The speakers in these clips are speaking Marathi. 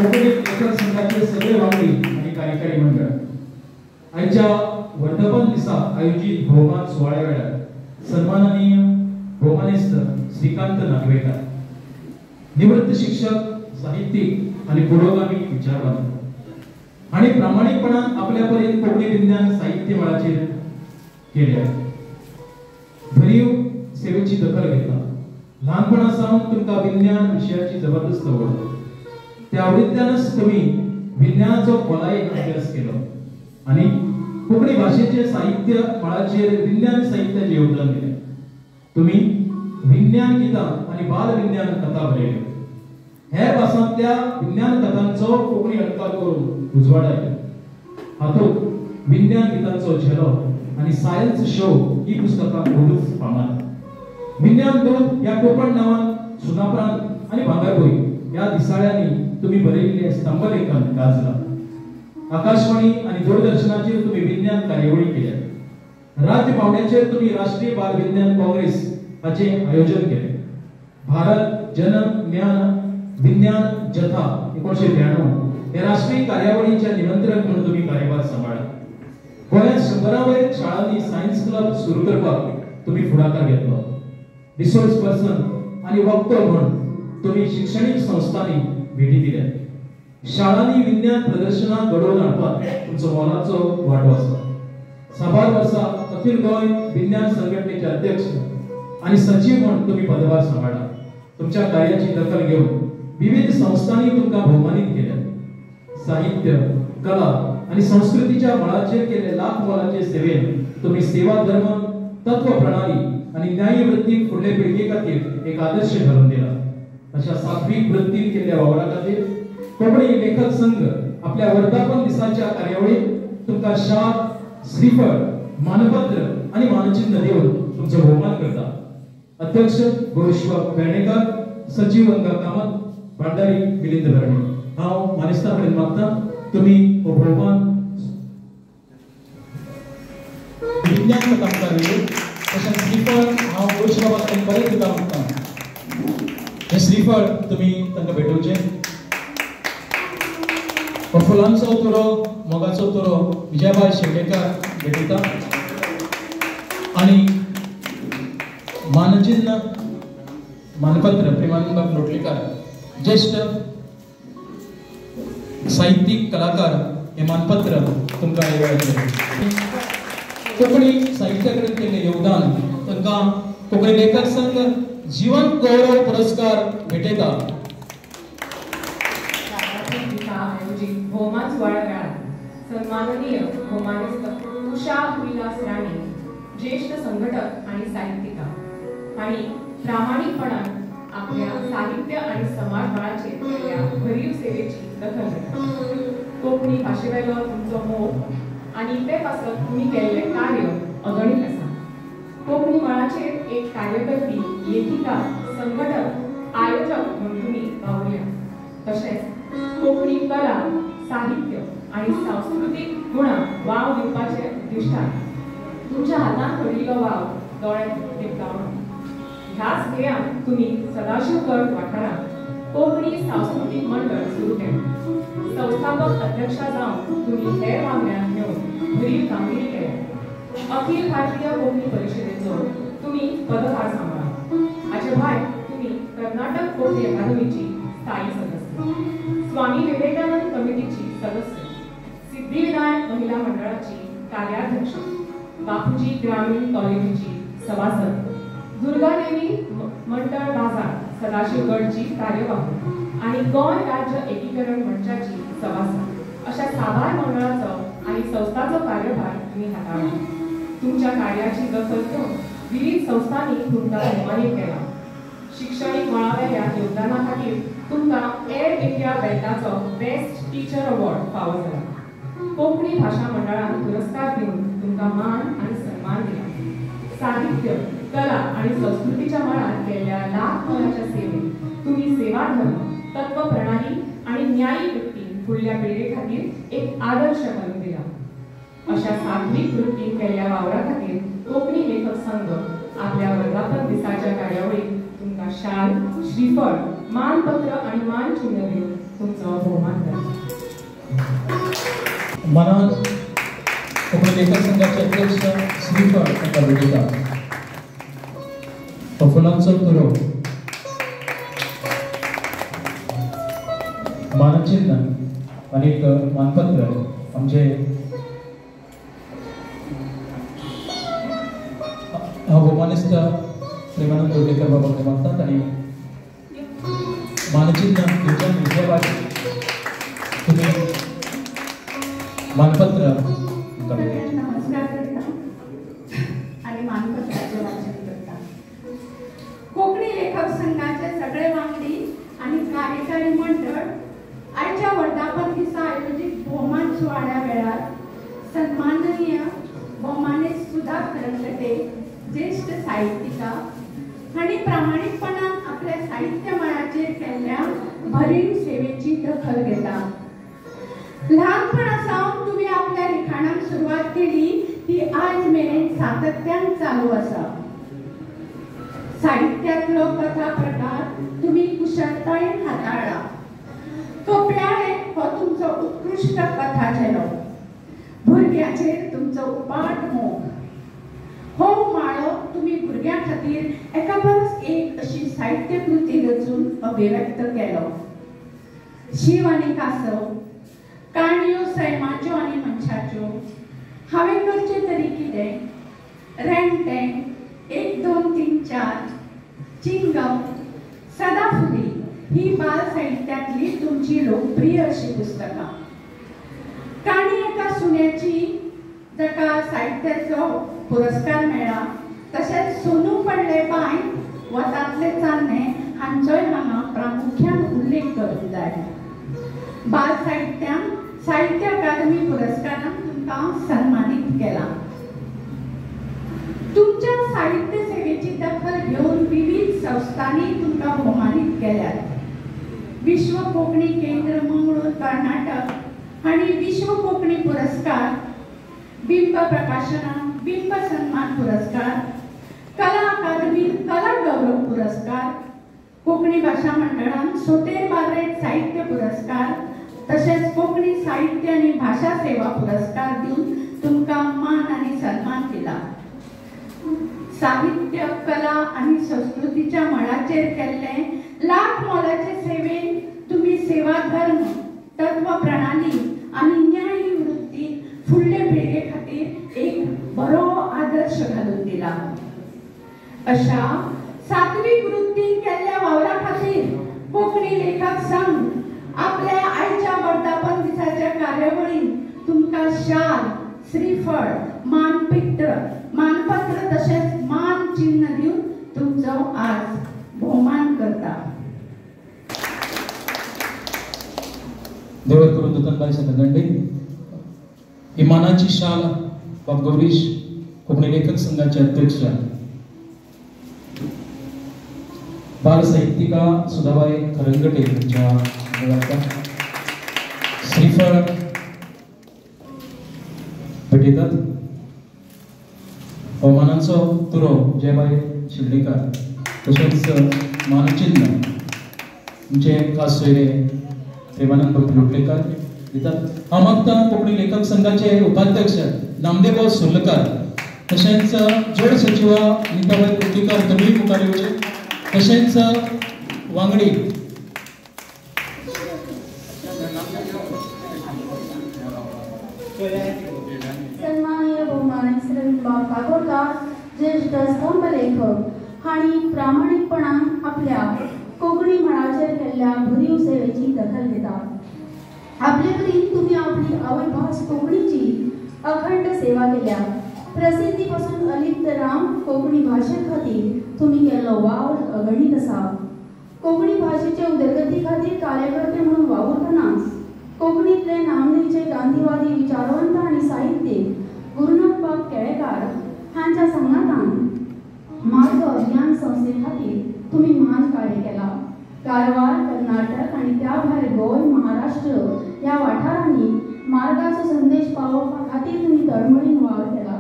कोकणी लेखक संघाचे सगळे वांगडी आणि कार्यकारी मंडळ आजच्या वर्धापन दिसा आयोजित बहुमान सोहळ्या वेळार सन्माननीय बहुमानिस्त श्रीकांत नागवेकर, निवृत्त शिक्षक, साहित्यिक आणि पुरोगामी विचारवंत आणि प्रामाणिकपणान आपल्यापर्यंत कोकणी विज्ञान साहित्य मळाचेर केल्या भरीव सेवेची दखल घेतला. लहानपणासावन तुमका विज्ञान विषयाची जबरदस्त आवड, त्या आवडीतल्यानच तुम्ही विज्ञानाचो खोलायेन अभ्यास केलो आणि कोकणी भाषेचे साहित्य मळाचेर विज्ञान साहित्याचे योगदान दिले. तुम्ही विज्ञान गीतां आणि बाल विज्ञान कथा बरयल्यो. हेर भासांतल्या विज्ञान कथांचो कोकणी अणकार करून उजवाड आयलो. हातूंत विज्ञान गीतांचो झेलो आणि सायन्स शो ही पुस्तकां खूबच फामाद. विज्ञान दूत या कोकण नावान सुनापरांत आणि भांगरभूंय या दिसाळ्यांनी तुम्ही बरयल्ले स्तंभलेखन गाजला. आकाशवाणी आणि दूरदर्शनाचेर तुम्ही विज्ञान कार्यावळी केल्या. राज्य पावंड्याचेर तुम्ही राष्ट्रीय बाल विज्ञान काँग्रेस हाचे आयोजन केले. भारत जन ज्ञान विज्ञान जथा 1993 या राष्ट्रीय कार्यावळीच्या निमंत्रक म्हणून तुम्ही कार्यभार सांभाळला. गोंयांत 100 शाळांनी सायन्स क्लब सुरू करपाक तुम्ही फुडाकार घेतलो. रिसोर्स पर्सन आणि वक्तो म्हणून तुम्ही शैक्षणिक संस्थांनी भेटी दिल्या. शाळांनी विज्ञान प्रदर्शनां घडोवन हाडपाक तुमचो मोलाचो वांटो आसा. 6 वर्सां अखिल गोंय विज्ञान संघटनेचे अध्यक्ष आणि सचिव म्हणून तुम्ही पदभार सांभाळला. तुमच्या कार्याची दखल घेऊन विविध संस्थांनी तुमकां भोवमानीत केल्या. साहित्य, कला आणि संस्कृतीच्या मळाचेर केले लाख मोलाचे सेवेन तुम्ही सेवा धर्म, तत्व प्रणाली आणि न्याय वृत्ती फुडले पिळगे खातीर एक आदर्श घालून दिला. अशा सात्विक वृत्तीन केल्ल्या वावरा खातीर कोकणी लेखक संघ आपल्या वर्धापन दिसाच्या कार्यावळीत तुमका शाल, श्रीफळ, मानपत्र आणि मानचिन्ह देऊन तुमचे बहुमान करता. अध्यक्ष गुरुश्वर पेडणेकर, सचिव गंगा कामत, भांडारी मिलिंद भरणे. हांव मानेस्ता कडेन मागता तुम्ही हो बहुमान विज्ञान कथाकार तशेंच श्रीफळ हांव गुरुश्वर कडेन बरें दिता मागता. हे श्रीफळ तुम्ही तांकां भेटोवचें. फुलांचो तुरो, मोगाचो तुरो विजयबाई शेवटेकार भेटयता आणि मानचिन्ह मानपत्र प्रेमानंद लोटलीकर, ज्येष्ठ साहित्यिक कलाकार हे मानपत्र तुमकां कोकणी साहित्या कडेन केल्लें योगदान तांकां कोकणी लेखक संघ जीवन गौरव पुरस्कार भेटयता. बहुमान सोहळ्या वेळार सन्माननीय बहुमानिस्त उषा विलास राणे, ज्येष्ठ संघटक आणि साहित्यिका आणि प्रामाणिकपणान आपल्या साहित्य आणि समाज मळाचेर केल्ल्या भरीव सेवेची दखल घेतात. कोंकणी भाशेवेलो तुमचो मोग आणि ते पासत तुम्ही केल्ले कार्य अगणित आसा. कोंकणी मळाचेर एक कार्यकर्ती, लेखिका, संघटक, आयोजक म्हणून तुम्ही वावुरल्या. तशेंच कोंकणी कला, साहित्य आणि सांस्कृतिक गुणां वाव दिवपाचे उद्दिश्टान तुमच्या हातांत पडिल्लो वाव दोळ्यांत टिपकावलो. ह्याच ध्येयान तुम्ही सदाशिवगड वाठारांत कोंकणी सांस्कृतिक मंडळ सुरू केलें. संस्थापक अध्यक्षा जावन तुम्ही हेर वांगड्यांक घेवन भरीव कामगिरी केल्या. अखिल भारतीय कोंकणी परिशदेचो तुम्ही पदभार सांबाळ्ळा. हाचे भायर तुम्ही कर्नाटक कोंकणी अकादमीची स्थायी सदस्य, स्वामी विवेकानंद कमिटीची सदस्य, सिद्धिविनायक महिला मंडळाची कार्याध्यक्ष, बापूजी ग्रामीण कॉलेजीची सभासद, दुर्गादेवी मंडळ बाजार सदाशिवगडची कार्यवाह आणि गोंय राज्य एकीकरण मंचाची सभासद अशा साबार मंडळाचो आणि संस्थांचो कार्यभार तुम्ही हाताळ्ळा. तुमच्या कार्याची दखल घेऊन विविध संस्थांनी तुमकां सन्मानित केला. शिक्षणिक मळावेल्या योगदाना खातीर तुमकां एअर इंडिया बेल्टाचो बेस्ट टीचर अवॉर्ड फावो जाला. कोंकणी भाषा मंडळान पुरस्कार दिवन तुमकां मान आणि सन्मान दिला. साहित्य, कला आणि संस्कृतीच्या मळार केल्ल्या लाख मोलाच्या सेवेत तुम्ही सेवा धर्म, तत्व प्रणाली आणि न्यायी वृत्तीन फुडल्या पिळगे खातीर एक आदर्श घालून दिला. अशा सात्विक वृत्तीन केल्ल्या वावरा खातीर कोंकणी लेखक संघ आपल्या वर्धापन दिसाच्या कार्यावळीत तुमकां शाल, श्रीफळ, मानपत्र आणि मानचिन्ह दिवन तुमचो भोवमान करता. मनान कोंकणी लेखक संघाचे अध्यक्ष श्रीफळ तांकां भेटयता. फुलांचो तुरो मानचिन्ह आणि मानपत्र आमचे भोवमानिस्त प्रेमानंद लोटलेकर बाबा मागतात आणि मानचिन्ह तुमच्या विजयाबाजी तुम्ही मानपत्र नमस्कार करता आणि मानपत्राचे वाचन करता. कोकणी लेखक संघाचे सगळे वांगडी आणि कार्यकारी मंडळ आजच्या वर्धापन दिसा आयोजित भोवमान सुवाळ्या वेळार सन्माननीय भोवमानीस सुधा खरंगटे ज्येष्ठ साहित्यिका आणि प्रामाणिकपणान आपल्या साहित्य मळाचेर केल्ल्या भरीव सेवेची दखल घेता. लहानपणासावन तुम्ही आपल्या लिखाणाक सुरुवात केली ती आज मेरेन सातत्यान चालू आसा. साहित्यातलो कथा प्रकार तुम्ही कुशळटायेन हाताळ्ळा. कपयाळे हो तुमचो उत्कृष्ट कथा चेलो. भुरग्याचेर तुमचो उपाट मोग. हो माळो तुम्ही भुरग्यां खातीर एका परस एक अशी साहित्य कृती रचून अभिव्यक्त केलो. शिव आनी कासव, काणयो सैमाच्यो आनी मनशाच्यो, हांवें करचें तरी कितें, रेंटें, 1 2 3 4, चिंगम, सदाफुली ही बाल साहित्यातली तुमची लोकप्रिय अशी पुस्तकां. काणी एका सुन्याची जाका साहित्याचो पुरस्कार मेळ्ळा, तशेंच सोनू पडले बाय वतांतले चान्ने हांचोय हांगा प्रामुख्यान उल्लेख करूंक जाय. बाल साहित्यान साहित्य अकादमी पुरस्कारान तुमकां सन्मानित केला. तुमच्या साहित्य सेवेची दखल घेऊन विविध संस्थांनी तुमकां भोवमानीत केल्यात. विश्व कोंकणी केंद्र मंगळूर कर्नाटक आणि विश्व कोंकणी पुरस्कार, बिंब प्रकाशनान बिंब सन्मान पुरस्कार, कला अकादमी कला गौरव पुरस्कार, कोंकणी भाषा मंडळान सोतेर बार्रेट साहित्य पुरस्कार, तसेच कोंकणी साहित्य आणि भाषा सेवा पुरस्कार दिवन तुमकां मान आणि सन्मान दिला. साहित्य, कला आणि संस्कृतीच्या मळाचेर केल्ले लाख मोलाचे सेवेन तुम्ही सेवा धर्म, तत्व प्रणाली आणि न्याय वृत्ती फुडले पिळगे खातीर एक बरो आदर्श घालून दिला. अशा सात्विक वृत्तीन केल्ल्या वावरा खातीर कोंकणी लेखक संघ आपल्या आयच्या वर्धापन दिसाच्या कार्यावळीन तुमकां शाल, श्रीफळ, मानपत्र तसेच मान चिन्ह दिवन तुमचो आज भोवमान करता. देवत करून दत्तनबाई सतगंडे ही मानाची शाल वा गौरीश कोंकणी लेखक संघाचे अध्यक्ष, बाल साहित्यिका सुधाबाई खरंगटे यांच्या श्रीफळ भेटयतात. भोवमानाचो तुरो जयबाई शिर्डीकर तशेंच मानचिन्ह तुमचे खास सोयरे प्रेमानंद लोटलेकर दितात. हांव मागता कोंकणी लेखक संघाचे उपाध्यक्ष नामदेव सुर्लकार तशेंच जोड सचिवा नीताबाई कुर्तीकर दोनूय मुखार येवचे, तशेंच वांगडी सन्माननीय भोवमानीत श्री काकोडकर ज्येष्ठ स्तंभ लेखक हांणी प्रामाणिकपणान आपल्या कोंकणी मळाचेर केल्ल्या भरीव सेवेची दखल घेतात. आपले कडेन तुम्ही आपली आवयभास कोंकणीची अखंड सेवा केल्या. प्रसिद्धी पासून अलिप्त राम कोंकणी भाषे खातीर तुम्ही केल्लो वावर अगणित आसा. कोंकणी भाषेच्या उदरगती खातीर कार्यकर्ते म्हणून वावुरतनाच कोंकणीतले नामनेचे गांधीवादी विचारवंत आणि साहित्यीक गुरुनाथ बाब केळेकार हांच्या सांगातान मार्ग अभियान संस्थे खातीर तुम्ही महान कार्य केला. कारवार, कर्नाटक आणि त्या भायर गोंय, महाराष्ट्र ह्या वाठारांनी मार्गाचो संदेश पावोवपा खातीर तुम्ही तळमळीन वावर केला.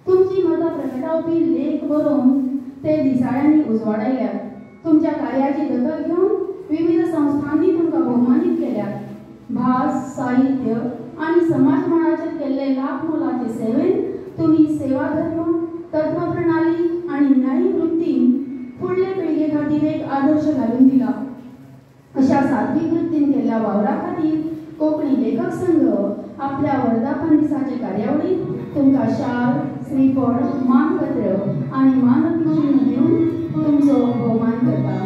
तुमची मतां प्रगटावपी लेख बरोवन ते दिसाळ्यांनी उजवाडायल्यात. तुमच्या कार्याची दखल घेवन विविध संस्थांनी तुमकां भोवमानीत केल्यात. भास, साहित्य आणि समाज मळाचेर केल्ले लाख मोलाचे सेवेन तुम्ही सेवा धर्म, तत्वप्रणाली आणि न्यायी वृत्तीन फुडले पिळगे खातीर एक आदर्श घालून दिला. अशा सात्विक वृत्तीन केल्ल्या वावरा खातीर कोंकणी लेखक संघ आपल्या वर्धापन दिसाचे कार्यावळीत तुमकां शाल, श्रीफळ, मानपत्र आणि मानरत्न चिन्ह दिवन तुमचो भोवमान करता.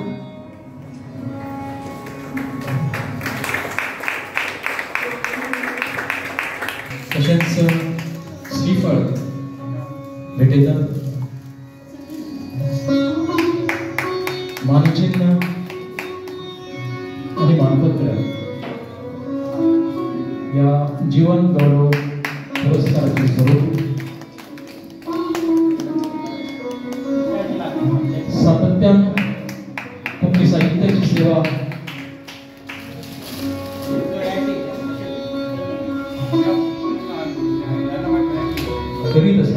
तशेंच श्रीफळ भेटयतात, मानचिन्ह आणि मानपत्र या जीवन गौरव पुरस्काराचे स्वरूप सातत्यान कोंकणी साहित्याची सेवा करीत आसा.